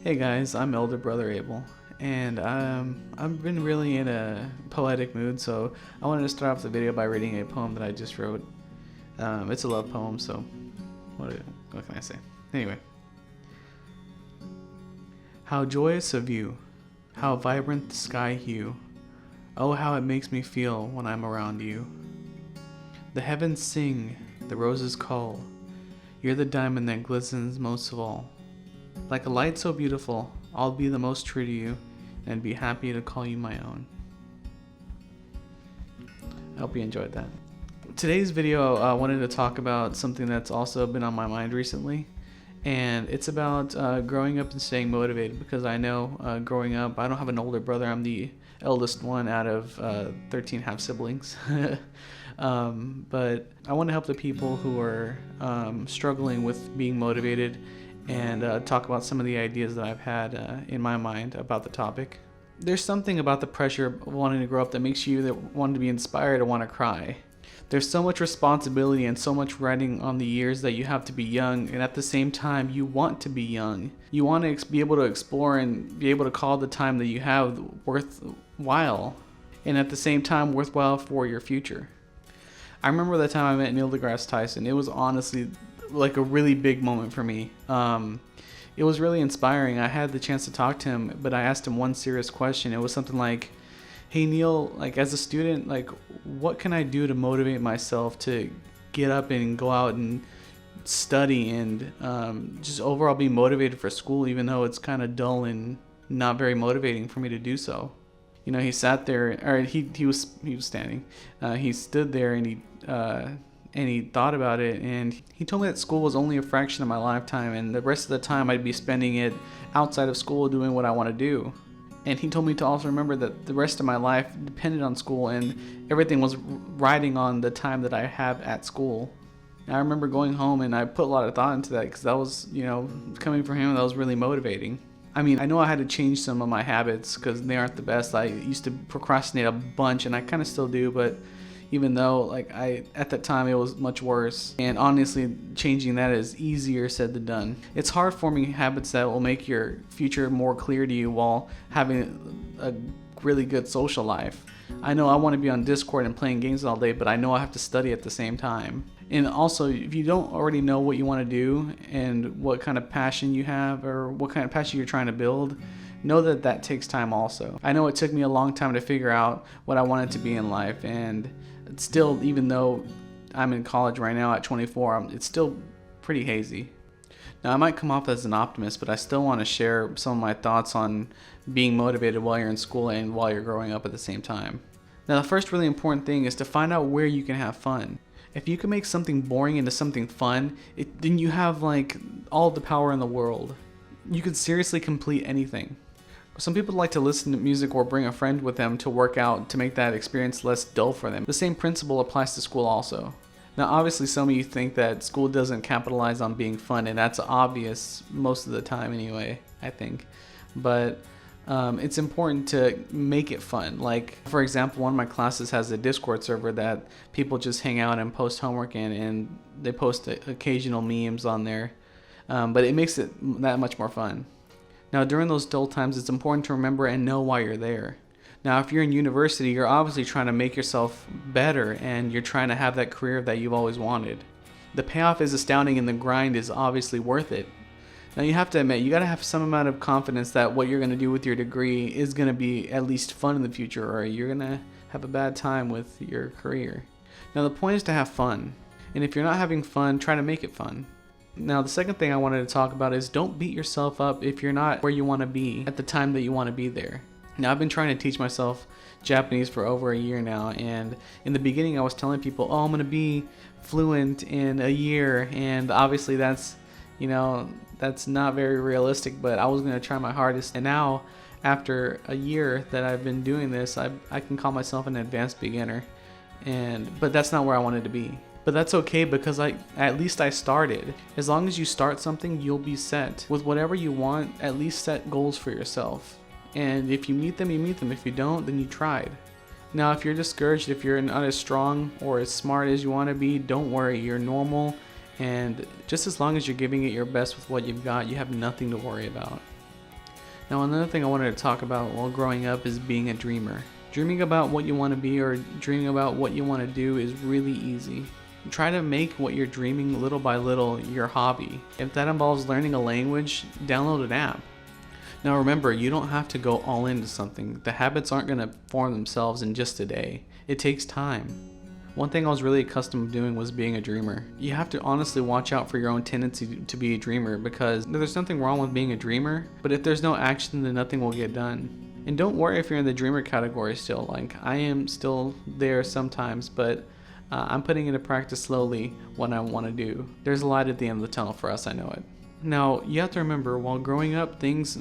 Hey guys, I'm Elder Brother Abel, and I've been really in a poetic mood, so I wanted to start off the video by reading a poem that I just wrote. It's a love poem, so what can I say? Anyway. How joyous a view, how vibrant the sky hue, oh how it makes me feel when I'm around you. The heavens sing, the roses call, you're the diamond that glistens most of all. Like a light so beautiful, I'll be the most true to you and be happy to call you my own. I hope you enjoyed that. Today's video, I wanted to talk about something that's also been on my mind recently, and it's about growing up and staying motivated, because I know growing up, I don't have an older brother, I'm the eldest one out of 13 half siblings. But I want to help the people who are struggling with being motivated and talk about some of the ideas that I've had in my mind about the topic. There's something about the pressure of wanting to grow up that makes you want to be inspired or want to cry. There's so much responsibility and so much riding on the years that you have to be young, and at the same time you want to be young. You want to be able to explore and be able to call the time that you have worthwhile, and at the same time worthwhile for your future. I remember the time I met Neil deGrasse Tyson. It was honestly like a really big moment for me. It was really inspiring. I had the chance to talk to him, but I asked him one serious question. It was something like, hey Neil, like as a student, like what can I do to motivate myself to get up and go out and study and just overall be motivated for school, even though it's kind of dull and not very motivating for me to do so. You know, he sat there, or he was standing. He stood there and he thought about it, and he told me that school was only a fraction of my lifetime, and the rest of the time I'd be spending it outside of school doing what I want to do. And he told me to also remember that the rest of my life depended on school, and everything was riding on the time that I have at school. And I remember going home, and I put a lot of thought into that, because that was, you know, coming from him, that was really motivating. I mean, I know I had to change some of my habits because they aren't the best. I used to procrastinate a bunch, and I kind of still do, but even though at that time it was much worse, and honestly changing that is easier said than done. It's hard forming habits that will make your future more clear to you while having a really good social life. I know I want to be on Discord and playing games all day, but I know I have to study at the same time. And also, if you don't already know what you want to do and what kind of passion you have or what kind of passion you're trying to build, know that that takes time also. I know it took me a long time to figure out what I wanted to be in life, and it's still, even though I'm in college right now at 24, it's still pretty hazy. Now, I might come off as an optimist, but I still want to share some of my thoughts on being motivated while you're in school and while you're growing up at the same time. Now, the first really important thing is to find out where you can have fun. If you can make something boring into something fun, then you have like all the power in the world. You can seriously complete anything. Some people like to listen to music or bring a friend with them to work out to make that experience less dull for them. The same principle applies to school also. Now, obviously, some of you think that school doesn't capitalize on being fun, and that's obvious most of the time anyway, I think. But it's important to make it fun. Like, for example, one of my classes has a Discord server that people just hang out and post homework in, and they post occasional memes on there. But it makes it that much more fun. Now, during those dull times, it's important to remember and know why you're there. Now, if you're in university, you're obviously trying to make yourself better, and you're trying to have that career that you've always wanted. The payoff is astounding, and the grind is obviously worth it. Now, you have to admit, you got to have some amount of confidence that what you're going to do with your degree is going to be at least fun in the future, or you're going to have a bad time with your career. Now, the point is to have fun, and if you're not having fun, try to make it fun. Now, the second thing I wanted to talk about is don't beat yourself up if you're not where you want to be at the time that you want to be there. Now, I've been trying to teach myself Japanese for over a year now, and in the beginning I was telling people, oh, I'm going to be fluent in a year, and obviously that's not very realistic, but I was going to try my hardest. And now, after a year that I've been doing this, I can call myself an advanced beginner, but that's not where I wanted to be. But that's okay, because at least I started. As long as you start something, you'll be set. With whatever you want, at least set goals for yourself. And if you meet them, you meet them. If you don't, then you tried. Now, if you're discouraged, if you're not as strong or as smart as you want to be, don't worry, you're normal. And just as long as you're giving it your best with what you've got, you have nothing to worry about. Now, another thing I wanted to talk about while growing up is being a dreamer. Dreaming about what you want to be or dreaming about what you want to do is really easy. Try to make what you're dreaming little by little your hobby. If that involves learning a language, download an app. Now remember, you don't have to go all into something. The habits aren't going to form themselves in just a day. It takes time. One thing I was really accustomed to doing was being a dreamer. You have to honestly watch out for your own tendency to be a dreamer, because there's nothing wrong with being a dreamer, but if there's no action, then nothing will get done. And don't worry if you're in the dreamer category still. Like, I am still there sometimes, but I'm putting into practice slowly what I want to do. There's a light at the end of the tunnel for us, I know it. Now, you have to remember, while growing up, things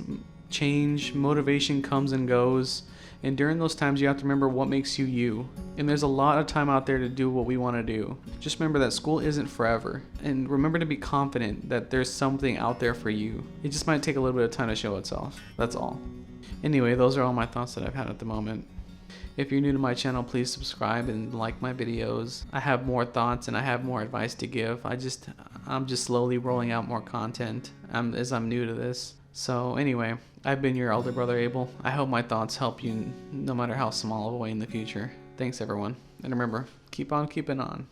change, motivation comes and goes, and during those times you have to remember what makes you you. And there's a lot of time out there to do what we want to do. Just remember that school isn't forever, and remember to be confident that there's something out there for you. It just might take a little bit of time to show itself. That's all. Anyway, those are all my thoughts that I've had at the moment. If you're new to my channel, please subscribe and like my videos. I have more thoughts and I have more advice to give. I'm just slowly rolling out more content as I'm new to this. So anyway, I've been your elder brother Abel. I hope my thoughts help you no matter how small of a way in the future. Thanks everyone. And remember, keep on keeping on.